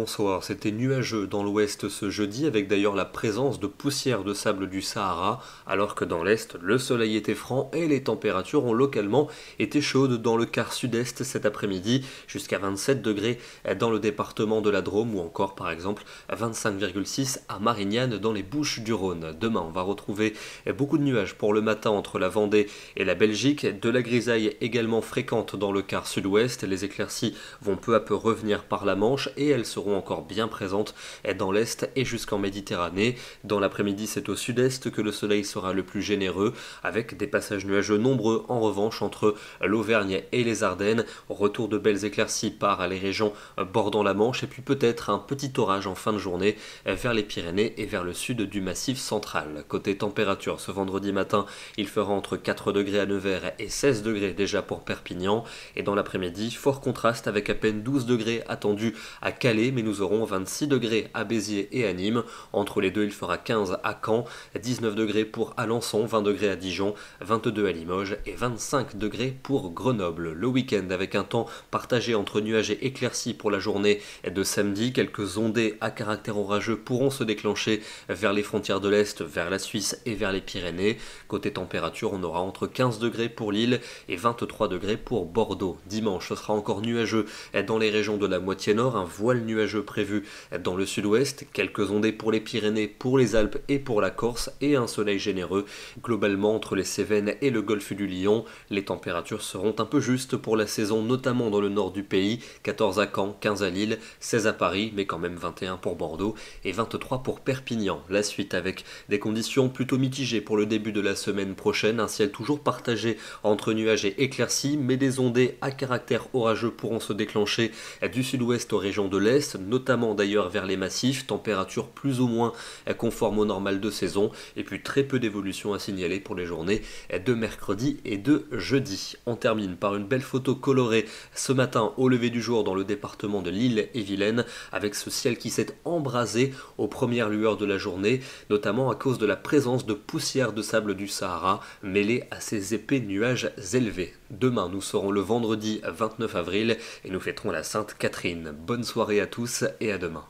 bonsoir. C'était nuageux dans l'ouest ce jeudi, avec d'ailleurs la présence de poussière de sable du Sahara, alors que dans l'est, le soleil était franc et les températures ont localement été chaudes dans le quart sud-est cet après-midi, jusqu'à 27 degrés dans le département de la Drôme, ou encore par exemple 25,6 à Marignane dans les Bouches-du-Rhône. Demain, on va retrouver beaucoup de nuages pour le matin entre la Vendée et la Belgique, de la grisaille également fréquente dans le quart sud-ouest. Les éclaircies vont peu à peu revenir par la Manche et elles seront encore bien présentes dans l'Est et jusqu'en Méditerranée. Dans l'après-midi, c'est au sud-est que le soleil sera le plus généreux, avec des passages nuageux nombreux en revanche entre l'Auvergne et les Ardennes. Retour de belles éclaircies par les régions bordant la Manche et puis peut-être un petit orage en fin de journée vers les Pyrénées et vers le sud du Massif central. Côté température, ce vendredi matin, il fera entre 4 degrés à Nevers et 16 degrés déjà pour Perpignan. Et dans l'après-midi, fort contraste avec à peine 12 degrés attendus à Calais, mais nous aurons 26 degrés à Béziers et à Nîmes. Entre les deux, il fera 15 à Caen, 19 degrés pour Alençon, 20 degrés à Dijon, 22 à Limoges et 25 degrés pour Grenoble. Le week-end avec un temps partagé entre nuages et éclaircies pour la journée de samedi. Quelques ondées à caractère orageux pourront se déclencher vers les frontières de l'Est, vers la Suisse et vers les Pyrénées. Côté température, on aura entre 15 degrés pour Lille et 23 degrés pour Bordeaux. Dimanche, ce sera encore nuageux dans les régions de la moitié nord, un voile nuageux prévu dans le sud-ouest, quelques ondées pour les Pyrénées, pour les Alpes et pour la Corse et un soleil généreux globalement entre les Cévennes et le golfe du Lion. Les températures seront un peu justes pour la saison, notamment dans le nord du pays, 14 à Caen, 15 à Lille, 16 à Paris, mais quand même 21 pour Bordeaux et 23 pour Perpignan. La suite avec des conditions plutôt mitigées pour le début de la semaine prochaine, un ciel toujours partagé entre nuages et éclaircies, mais des ondées à caractère orageux pourront se déclencher du sud-ouest aux régions de l'Est, notamment d'ailleurs vers les massifs, température plus ou moins conforme au normal de saison, et puis très peu d'évolution à signaler pour les journées de mercredi et de jeudi. On termine par une belle photo colorée ce matin au lever du jour dans le département de l'Île-et-Vilaine, avec ce ciel qui s'est embrasé aux premières lueurs de la journée, notamment à cause de la présence de poussière de sable du Sahara mêlée à ces épais nuages élevés. Demain, nous serons le vendredi 29 avril et nous fêterons la Sainte Catherine. Bonne soirée à tous et à demain.